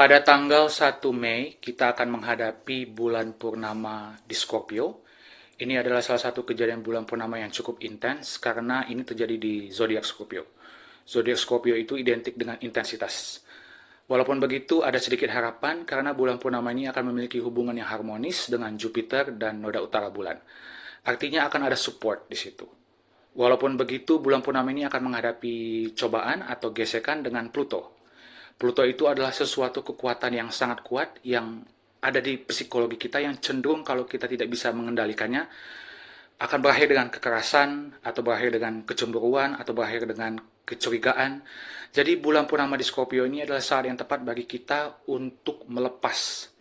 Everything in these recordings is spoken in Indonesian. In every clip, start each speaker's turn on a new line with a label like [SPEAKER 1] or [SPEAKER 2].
[SPEAKER 1] Pada tanggal 1 Mei, kita akan menghadapi bulan purnama di Scorpio. Ini adalah salah satu kejadian bulan purnama yang cukup intens karena ini terjadi di zodiak Scorpio. Zodiak Scorpio itu identik dengan intensitas. Walaupun begitu, ada sedikit harapan karena bulan purnama ini akan memiliki hubungan yang harmonis dengan Jupiter dan noda utara bulan. Artinya akan ada support di situ. Walaupun begitu, bulan purnama ini akan menghadapi cobaan atau gesekan dengan Pluto. Pluto itu adalah sesuatu kekuatan yang sangat kuat yang ada di psikologi kita yang cenderung kalau kita tidak bisa mengendalikannya akan berakhir dengan kekerasan atau berakhir dengan kecemburuan atau berakhir dengan kecurigaan. Jadi bulan purnama di Scorpio ini adalah saat yang tepat bagi kita untuk melepas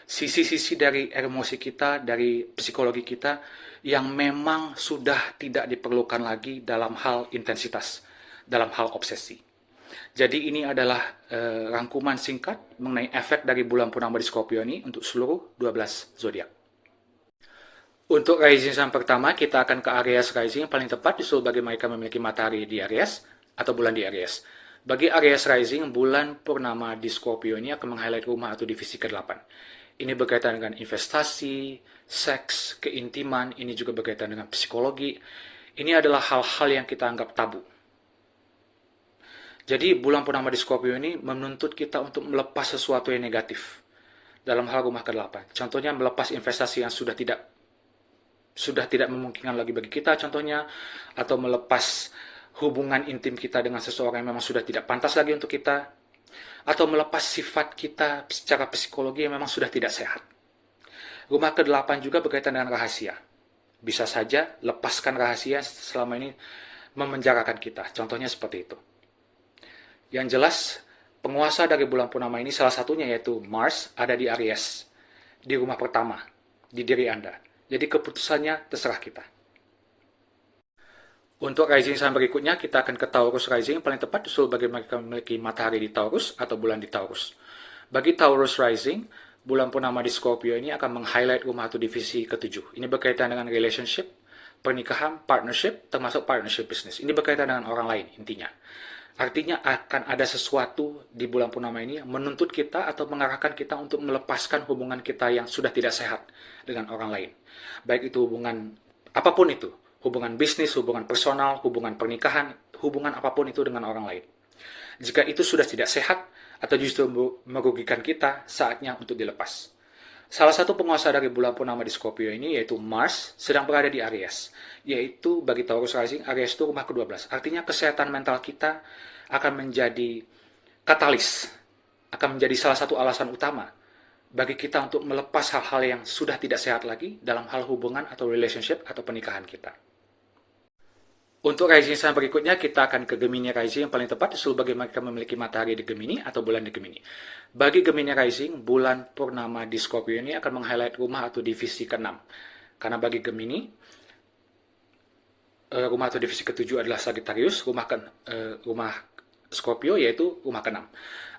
[SPEAKER 1] sisi-sisi dari emosi kita, dari psikologi kita yang memang sudah tidak diperlukan lagi dalam hal intensitas, dalam hal obsesi. Jadi ini adalah rangkuman singkat mengenai efek dari bulan purnama di Scorpio ini untuk seluruh 12 zodiak. Untuk rising sign pertama, kita akan ke Aries rising yang paling tepat disusul bagi mereka memiliki matahari di Aries atau bulan di Aries. Bagi Aries rising, bulan purnama di Scorpio ini akan meng-highlight rumah atau divisi ke-8. Ini berkaitan dengan investasi, seks, keintiman, ini juga berkaitan dengan psikologi. Ini adalah hal-hal yang kita anggap tabu. Jadi bulan purnama di Scorpio ini menuntut kita untuk melepas sesuatu yang negatif dalam hal rumah ke-8. Contohnya melepas investasi yang sudah tidak memungkinkan lagi bagi kita contohnya, atau melepas hubungan intim kita dengan seseorang yang memang sudah tidak pantas lagi untuk kita, atau melepas sifat kita secara psikologi yang memang sudah tidak sehat. Rumah ke-8 juga berkaitan dengan rahasia. Bisa saja lepaskan rahasia selama ini memenjarakan kita. Contohnya seperti itu. Yang jelas, penguasa dari bulan purnama ini salah satunya yaitu Mars ada di Aries, di rumah pertama, di diri Anda. Jadi keputusannya terserah kita. Untuk rising sign berikutnya, kita akan ke Taurus rising. Paling tepat disusul bagi mereka memiliki matahari di Taurus atau bulan di Taurus. Bagi Taurus rising, bulan purnama di Scorpio ini akan meng-highlight rumah atau divisi ke-7. Ini berkaitan dengan relationship, pernikahan, partnership, termasuk partnership bisnis. Ini berkaitan dengan orang lain intinya. Artinya akan ada sesuatu di bulan purnama ini yang menuntut kita atau mengarahkan kita untuk melepaskan hubungan kita yang sudah tidak sehat dengan orang lain. Baik itu hubungan apapun itu, hubungan bisnis, hubungan personal, hubungan pernikahan, hubungan apapun itu dengan orang lain. Jika itu sudah tidak sehat atau justru merugikan kita, saatnya untuk dilepas. Salah satu penguasa dari bulan purnama di Scorpio ini yaitu Mars sedang berada di Aries. Yaitu bagi Taurus rising, Aries itu rumah ke-12. Artinya kesehatan mental kita akan menjadi katalis, akan menjadi salah satu alasan utama bagi kita untuk melepas hal-hal yang sudah tidak sehat lagi dalam hal hubungan atau relationship atau pernikahan kita. Untuk rising sign berikutnya, kita akan ke Gemini rising yang paling tepat disusul bagi mereka memiliki matahari di Gemini atau bulan di Gemini. Bagi Gemini rising, bulan purnama di Scorpio ini akan meng-highlight rumah atau divisi ke-6. Karena bagi Gemini, rumah atau divisi ke-7 adalah Sagittarius, rumah Scorpio yaitu rumah ke-6.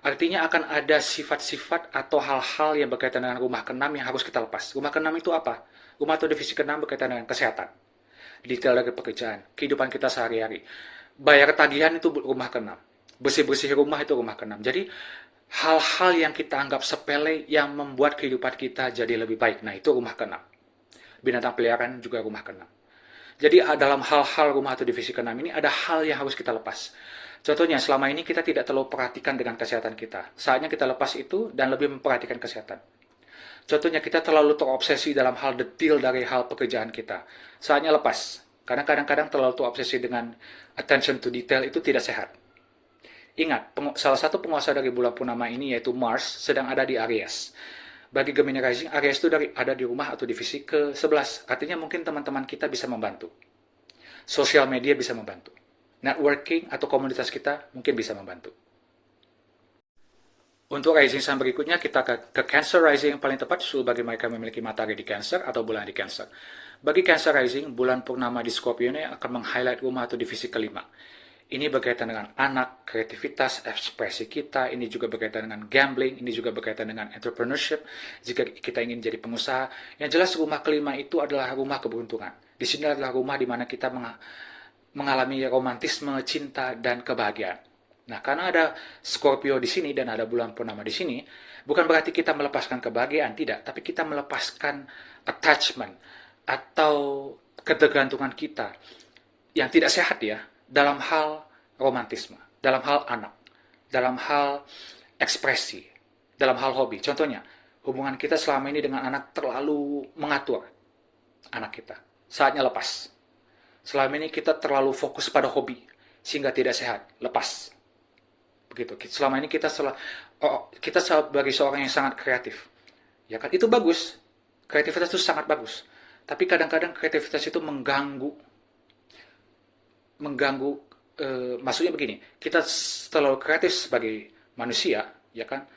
[SPEAKER 1] Artinya akan ada sifat-sifat atau hal-hal yang berkaitan dengan rumah ke-6 yang harus kita lepas. Rumah ke-6 itu apa? Rumah atau divisi ke-6 berkaitan dengan kesehatan, detail dari pekerjaan, kehidupan kita sehari-hari. Bayar tagihan itu rumah ke-6. Bersih-bersih rumah itu rumah ke-6. Jadi hal-hal yang kita anggap sepele yang membuat kehidupan kita jadi lebih baik. Nah, itu rumah ke-6. Binatang peliharaan juga rumah ke-6. Jadi dalam hal-hal rumah atau divisi ke-6 ini ada hal yang harus kita lepas. Contohnya, selama ini kita tidak terlalu perhatikan dengan kesehatan kita. Saatnya kita lepas itu dan lebih memperhatikan kesehatan. Contohnya, kita terlalu terobsesi dalam hal detail dari hal pekerjaan kita. Saatnya lepas. Karena kadang-kadang terlalu terobsesi dengan attention to detail itu tidak sehat. Ingat, salah satu penguasa dari bulan purnama ini yaitu Mars sedang ada di Aries. Bagi Gemini rising, Aries itu ada di rumah atau divisi ke-11. Artinya mungkin teman-teman kita bisa membantu. Sosial media bisa membantu. Networking atau komunitas kita mungkin bisa membantu. Untuk rising sign berikutnya, kita ke Cancer rising yang paling tepat disusul bagi mereka memiliki matahari di Cancer atau bulan di Cancer. Bagi Cancer rising, bulan purnama di Scorpio ini akan meng-highlight rumah atau divisi ke-5. Ini berkaitan dengan anak, kreativitas, ekspresi kita. Ini juga berkaitan dengan gambling. Ini juga berkaitan dengan entrepreneurship. Jika kita ingin jadi pengusaha. Yang jelas rumah ke-5 itu adalah rumah keberuntungan. Di sini adalah rumah di mana kita mengalami romantisme, cinta, dan kebahagiaan. Nah, karena ada Scorpio di sini dan ada bulan purnama di sini, bukan berarti kita melepaskan kebahagiaan, tidak, tapi kita melepaskan attachment atau ketergantungan kita yang tidak sehat ya dalam hal romantisme, dalam hal anak, dalam hal ekspresi, dalam hal hobi. Contohnya, hubungan kita selama ini dengan anak terlalu mengatur anak kita. Saatnya lepas. Selama ini kita terlalu fokus pada hobi sehingga tidak sehat. Lepas. Begitu. Selama ini kita sebagai seorang yang sangat kreatif. Ya kan? Itu bagus. Kreativitas itu sangat bagus. Tapi kadang-kadang kreativitas itu mengganggu maksudnya begini, kita terlalu kreatif sebagai manusia, ya kan?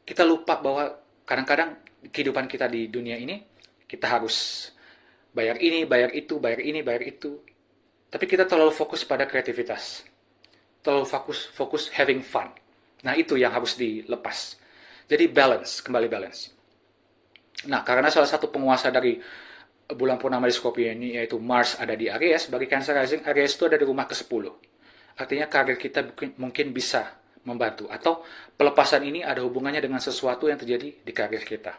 [SPEAKER 1] Kita lupa bahwa kadang-kadang kehidupan kita di dunia ini kita harus bayar ini, bayar itu, bayar ini, bayar itu. Tapi kita terlalu fokus pada kreativitas. Terlalu fokus having fun. Nah, itu yang harus dilepas. Jadi balance, kembali balance. Nah, karena salah satu penguasa dari bulan purnama di Scorpio ini yaitu Mars ada di Aries, bagi Cancer rising Aries itu ada di rumah ke-10. Artinya karir kita mungkin bisa membantu atau pelepasan ini ada hubungannya dengan sesuatu yang terjadi di karir kita.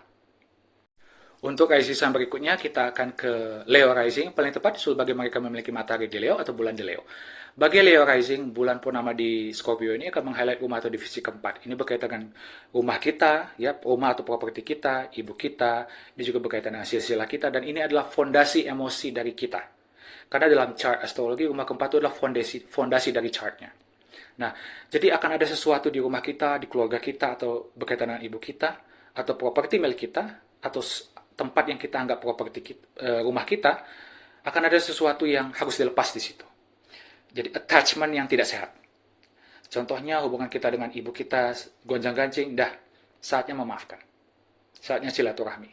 [SPEAKER 1] Untuk rising sign berikutnya kita akan ke Leo rising, paling tepat sebagai mereka memiliki matahari di Leo atau bulan di Leo. Bagi Leo rising, bulan purnama di Scorpio ini akan meng-highlight rumah atau divisi keempat. Ini berkaitan dengan rumah kita, ya, rumah atau properti kita, ibu kita, ini juga berkaitan dengan silsilah kita, dan ini adalah fondasi emosi dari kita. Karena dalam chart astrologi, rumah keempat itu adalah fondasi dari chartnya. Nah, jadi akan ada sesuatu di rumah kita, di keluarga kita, atau berkaitan dengan ibu kita, atau properti milik kita, atau tempat yang kita anggap properti rumah kita, akan ada sesuatu yang harus dilepas di situ. Jadi attachment yang tidak sehat. Contohnya hubungan kita dengan ibu kita gonjang-ganjing, dah saatnya memaafkan. Saatnya silaturahmi.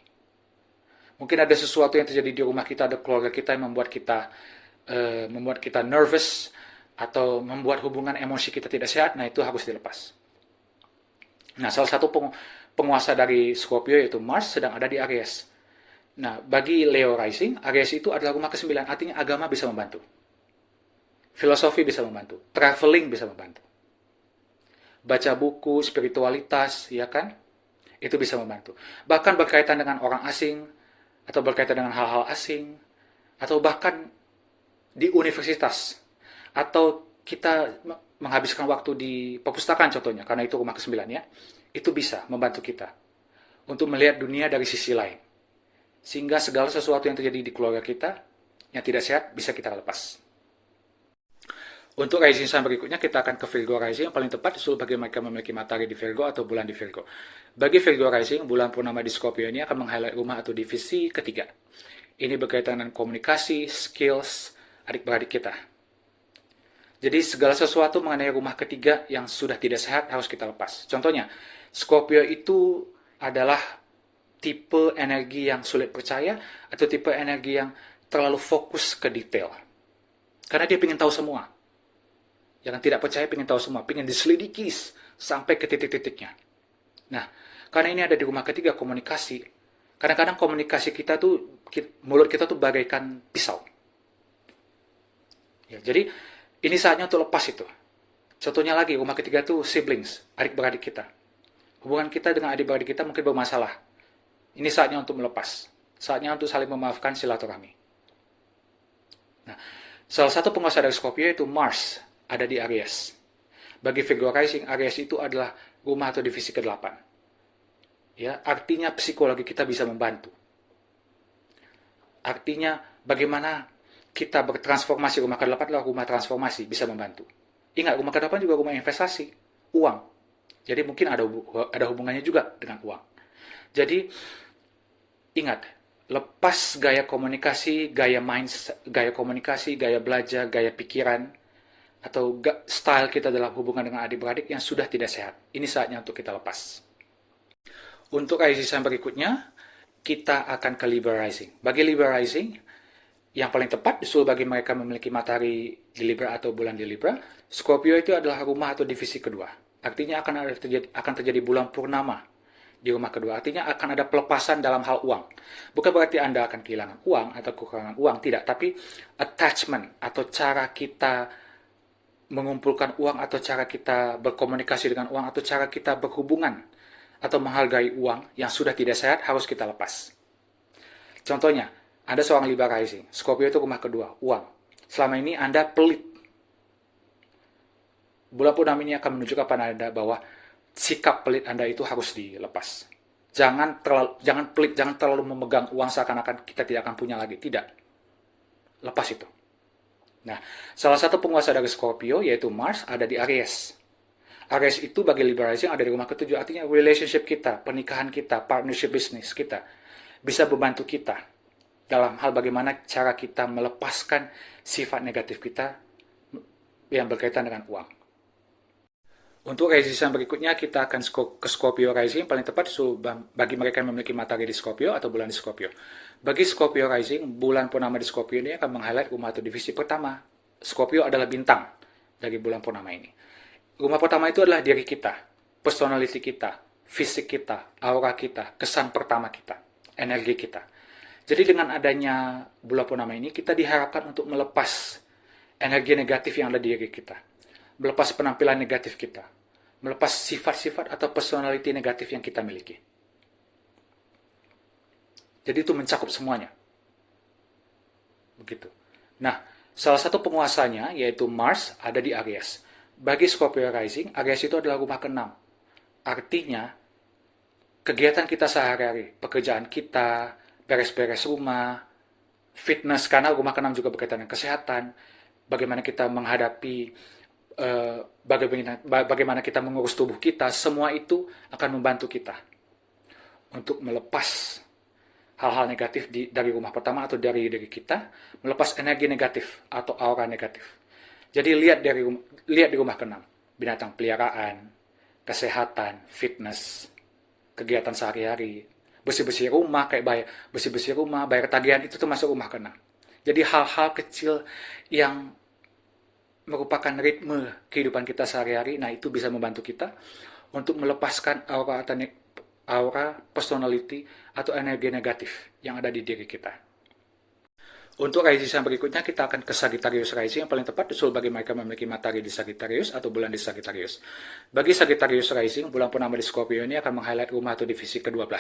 [SPEAKER 1] Mungkin ada sesuatu yang terjadi di rumah kita, ada keluarga kita yang membuat kita nervous atau membuat hubungan emosi kita tidak sehat. Nah, itu harus dilepas. Nah, salah satu penguasa dari Scorpio yaitu Mars sedang ada di Aries. Nah, bagi Leo rising, Aries itu adalah rumah ke-9, artinya agama bisa membantu. Filosofi bisa membantu, traveling bisa membantu. Baca buku, spiritualitas, ya kan? Itu bisa membantu. Bahkan berkaitan dengan orang asing, atau berkaitan dengan hal-hal asing, atau bahkan di universitas, atau kita menghabiskan waktu di perpustakaan contohnya, karena itu rumah ke-9 ya, itu bisa membantu kita untuk melihat dunia dari sisi lain. Sehingga segala sesuatu yang terjadi di keluarga kita yang tidak sehat bisa kita lepas. Untuk rising sign berikutnya kita akan ke Virgo rising, yang paling tepat disuruh bagi mereka memiliki matahari di Virgo atau bulan di Virgo. Bagi Virgo rising, bulan purnama di Scorpio ini akan meng-highlight rumah atau divisi ketiga. Ini berkaitan dengan komunikasi, skills, adik-beradik kita. Jadi segala sesuatu mengenai rumah ketiga yang sudah tidak sehat harus kita lepas. Contohnya, Scorpio itu adalah tipe energi yang sulit percaya atau tipe energi yang terlalu fokus ke detail. Karena dia ingin tahu semua. Yang tidak percaya ingin tahu semua, ingin diselidiki sampai ke titik-titiknya. Nah, karena ini ada di rumah ketiga komunikasi, kadang-kadang komunikasi kita tuh, mulut kita tuh bagaikan pisau. Ya, jadi ini saatnya untuk lepas itu. Contohnya lagi, rumah ketiga tuh siblings, adik-beradik kita. Hubungan kita dengan adik-beradik kita mungkin bermasalah. Ini saatnya untuk melepas. Saatnya untuk saling memaafkan, silaturahmi. Nah, salah satu penguasa dari Scorpio itu Mars, ada di Aries. Bagi Virgo rising, Aries itu adalah rumah atau divisi ke-8. Ya, artinya psikologi kita bisa membantu. Artinya bagaimana kita bertransformasi, rumah ke-8 adalah rumah transformasi, bisa membantu. Ingat, rumah ke-8 juga rumah investasi, uang. Jadi mungkin ada hubungannya juga dengan uang. Jadi ingat, lepas gaya komunikasi, gaya mindset, gaya komunikasi, gaya belajar, gaya pikiran, atau style kita dalam hubungan dengan adik-beradik yang sudah tidak sehat. Ini saatnya untuk kita lepas. Untuk rising sign berikutnya, kita akan ke Libra rising. Bagi Libra rising, yang paling tepat disuruh bagi mereka memiliki matahari di Libra atau bulan di Libra, Scorpio itu adalah rumah atau divisi kedua. Artinya akan terjadi bulan purnama di rumah kedua. Artinya akan ada pelepasan dalam hal uang. Bukan berarti Anda akan kehilangan uang atau kekurangan uang, tidak. Tapi attachment atau cara kita mengumpulkan uang atau cara kita berkomunikasi dengan uang atau cara kita berhubungan atau menghargai uang yang sudah tidak sehat harus kita lepas. Contohnya, Anda seorang Libra rising, Scorpio itu rumah kedua, uang. Selama ini Anda pelit. Bulan purnama ini akan menunjukkan pada Anda bahwa sikap pelit Anda itu harus dilepas. Jangan pelit, jangan terlalu memegang uang seakan-akan kita tidak akan punya lagi. Tidak. Lepas itu. Nah, salah satu penguasa dari Scorpio, yaitu Mars, ada di Aries. Aries itu bagi Libra rising ada di rumah ketujuh, artinya relationship kita, pernikahan kita, partnership bisnis kita, bisa membantu kita dalam hal bagaimana cara kita melepaskan sifat negatif kita yang berkaitan dengan uang. Untuk resisan berikutnya, kita akan ke Scorpio rising, paling tepat bagi mereka yang memiliki matahari di Scorpio atau bulan di Scorpio. Bagi Scorpio rising, bulan purnama di Scorpio ini akan meng-highlight rumah atau divisi pertama. Scorpio adalah bintang dari bulan purnama ini. Rumah pertama itu adalah diri kita, personality kita, fisik kita, aura kita, kesan pertama kita, energi kita. Jadi dengan adanya bulan purnama ini, kita diharapkan untuk melepas energi negatif yang ada di diri kita, melepas penampilan negatif kita, melepas sifat-sifat atau personality negatif yang kita miliki. Jadi itu mencakup semuanya. Begitu. Nah, salah satu penguasanya, yaitu Mars, ada di Aries. Bagi Scorpio rising, Aries itu adalah rumah ke-6. Artinya, kegiatan kita sehari-hari, pekerjaan kita, beres-beres rumah, fitness, karena rumah ke-6 juga berkaitan dengan kesehatan, bagaimana kita menghadapi, bagaimana kita mengurus tubuh kita, semua itu akan membantu kita untuk melepas hal-hal negatif dari rumah pertama atau dari diri kita, melepas energi negatif atau aura negatif. Jadi lihat di rumah ke-6, binatang peliharaan, kesehatan, fitness, kegiatan sehari-hari, bersih-bersih rumah, bersih-bersih rumah, bayar tagihan, itu termasuk rumah ke-6. Jadi hal-hal kecil yang merupakan ritme kehidupan kita sehari-hari, nah itu bisa membantu kita untuk melepaskan aura, personality, atau energi negatif yang ada di diri kita. Untuk rising berikutnya, kita akan ke Sagittarius rising, yang paling tepat usul bagi mereka memiliki matahari di Sagittarius atau bulan di Sagittarius. Bagi Sagittarius rising, bulan purnama di Scorpio ini akan meng-highlight rumah atau divisi ke-12.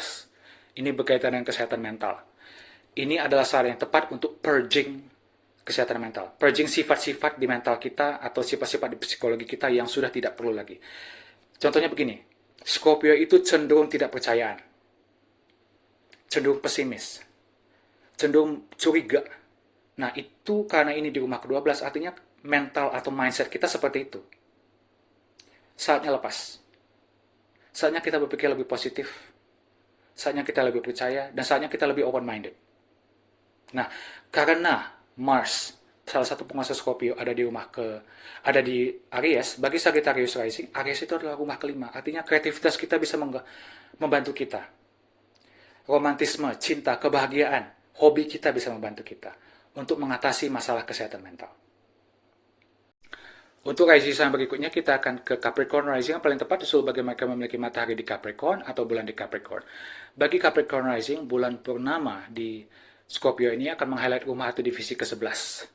[SPEAKER 1] Ini berkaitan dengan kesehatan mental. Ini adalah saat yang tepat untuk purging kesehatan mental. Purging sifat-sifat di mental kita atau sifat-sifat di psikologi kita yang sudah tidak perlu lagi. Contohnya begini, Scorpio itu cenderung tidak percayaan, cenderung pesimis, cenderung curiga. Nah, itu karena ini di rumah ke-12, artinya mental atau mindset kita seperti itu. Saatnya lepas. Saatnya kita berpikir lebih positif. Saatnya kita lebih percaya, dan saatnya kita lebih open-minded. Nah, karena Mars, salah satu penguasa Scorpio, ada di Aries, bagi Sagittarius rising, Aries itu adalah rumah ke-5. Artinya kreativitas kita bisa membantu kita. Romantisme, cinta, kebahagiaan, hobi kita bisa membantu kita untuk mengatasi masalah kesehatan mental. Untuk rising berikutnya, kita akan ke Capricorn rising, yang paling tepat usul bagi mereka memiliki matahari di Capricorn atau bulan di Capricorn. Bagi Capricorn rising, bulan purnama di Scorpio ini akan meng-highlight rumah atau divisi ke-11.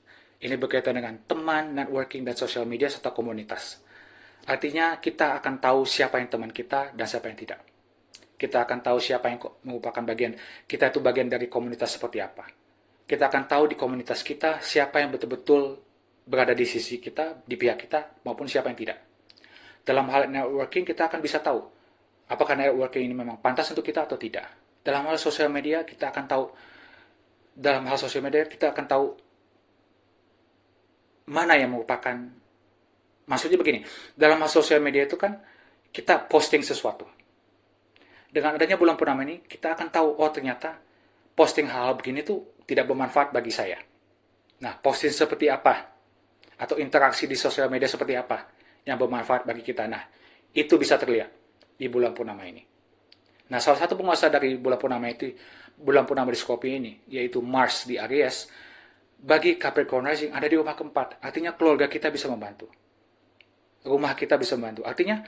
[SPEAKER 1] Ini berkaitan dengan teman, networking, dan sosial media serta komunitas. Artinya kita akan tahu siapa yang teman kita dan siapa yang tidak. Kita akan tahu siapa yang merupakan kita itu bagian dari komunitas seperti apa. Kita akan tahu di komunitas kita siapa yang betul-betul berada di sisi kita, di pihak kita, maupun siapa yang tidak. Dalam hal networking, kita akan bisa tahu apakah networking ini memang pantas untuk kita atau tidak. Dalam hal sosial media, kita akan tahu mana yang merupakan, maksudnya begini, dalam hal sosial media itu kan kita posting sesuatu. Dengan adanya bulan purnama ini, kita akan tahu, oh ternyata posting hal-hal begini tuh tidak bermanfaat bagi saya. Nah, posting seperti apa? Atau interaksi di sosial media seperti apa yang bermanfaat bagi kita? Nah, itu bisa terlihat di bulan purnama ini. Nah, salah satu penguasa dari bulan purnama di Scorpio ini, yaitu Mars di Aries, bagi Capricorn rising ada di rumah keempat. Artinya keluarga kita bisa membantu. Rumah kita bisa membantu. Artinya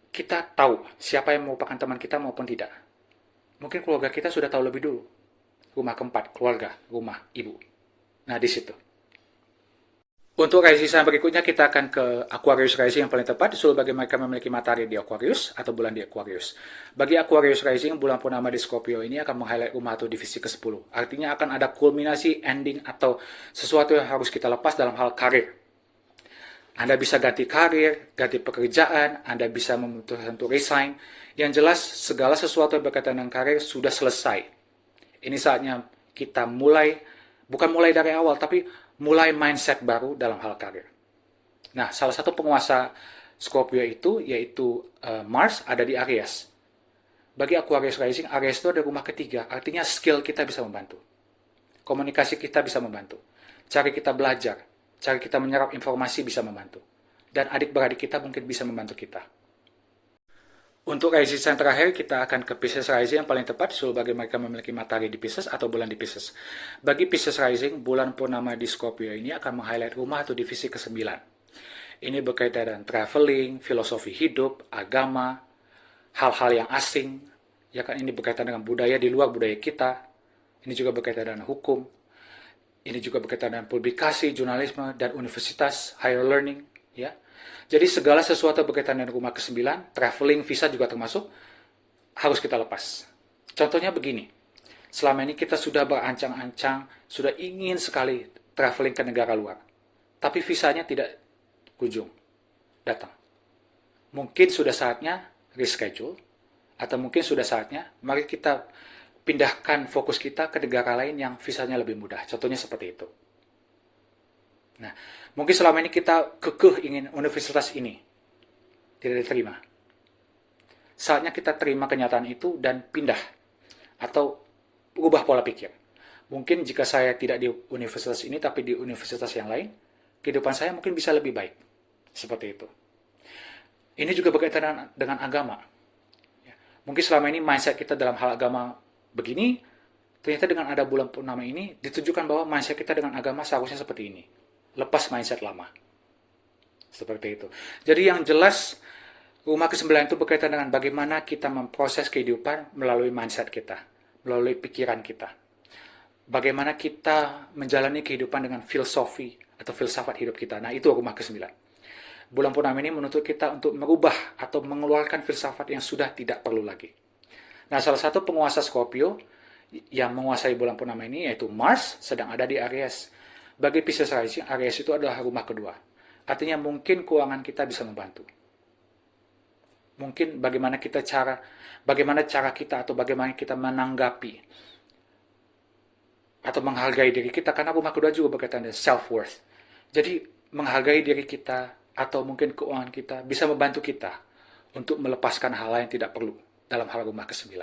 [SPEAKER 1] kita tahu siapa yang merupakan teman kita maupun tidak. Mungkin keluarga kita sudah tahu lebih dulu. Rumah keempat, keluarga, rumah, ibu. Nah, di situ. Untuk rising sign berikutnya kita akan ke Aquarius rising yang paling tepat disuruh bagi mereka memiliki matahari di Aquarius atau bulan di Aquarius. Bagi Aquarius rising, bulan purnama di Scorpio ini akan meng-highlight rumah atau divisi ke-10. Artinya akan ada kulminasi, ending, atau sesuatu yang harus kita lepas dalam hal karir. Anda bisa ganti karir, ganti pekerjaan, Anda bisa memutuskan untuk resign. Yang jelas, segala sesuatu yang berkaitan dengan karir sudah selesai. Ini saatnya kita mulai, bukan mulai dari awal, tapi mulai mindset baru dalam hal karir. Nah, salah satu penguasa Scorpio itu, yaitu Mars, ada di Aries. Bagi Aquarius Rising, Aries itu ada rumah ketiga, artinya skill kita bisa membantu. Komunikasi kita bisa membantu. Cara kita belajar, cara kita menyerap informasi bisa membantu. Dan adik-beradik kita mungkin bisa membantu kita. Untuk rising sign terakhir, kita akan ke Pisces rising yang paling tepat disuruh bagi mereka memiliki matahari di Pisces atau bulan di Pisces. Bagi Pisces rising, bulan purnama di Scorpio ini akan meng-highlight rumah atau divisi ke-9. Ini berkaitan dengan traveling, filosofi hidup, agama, hal-hal yang asing. Ya kan, ini berkaitan dengan budaya di luar budaya kita. Ini juga berkaitan dengan hukum. Ini juga berkaitan dengan publikasi, jurnalisme, dan universitas, higher learning. Ya, jadi segala sesuatu berkaitan dengan rumah ke-9, traveling, visa juga termasuk, harus kita lepas. Contohnya begini, selama ini kita sudah berancang-ancang, sudah ingin sekali traveling ke negara luar. Tapi visanya tidak kunjung datang. Mungkin sudah saatnya reschedule, atau mungkin sudah saatnya, mari kita pindahkan fokus kita ke negara lain yang visanya lebih mudah. Contohnya seperti itu. Nah, mungkin selama ini kita kekeh ingin universitas ini, tidak diterima. Saatnya kita terima kenyataan itu dan pindah atau ubah pola pikir. Mungkin jika saya tidak di universitas ini tapi di universitas yang lain, kehidupan saya mungkin bisa lebih baik. Seperti itu. Ini juga berkaitan dengan agama. Mungkin selama ini mindset kita dalam hal agama begini, ternyata dengan ada bulan purnama ini ditunjukkan bahwa mindset kita dengan agama seharusnya seperti ini. Lepas mindset lama. Seperti itu. Jadi yang jelas, rumah ke-9 itu berkaitan dengan bagaimana kita memproses kehidupan melalui mindset kita, melalui pikiran kita. Bagaimana kita menjalani kehidupan dengan filosofi atau filsafat hidup kita. Nah, itu rumah ke-9. Bulan purnama ini menuntut kita untuk merubah atau mengeluarkan filsafat yang sudah tidak perlu lagi. Nah, salah satu penguasa Scorpio yang menguasai bulan purnama ini yaitu Mars sedang ada di Aries. Bagi Pisces rising, Aries itu adalah rumah kedua. Artinya mungkin keuangan kita bisa membantu. Mungkin bagaimana cara kita atau bagaimana kita menanggapi atau menghargai diri kita, karena rumah kedua juga berkaitan dengan self-worth. Jadi menghargai diri kita atau mungkin keuangan kita bisa membantu kita untuk melepaskan hal yang tidak perlu dalam hal rumah ke-9.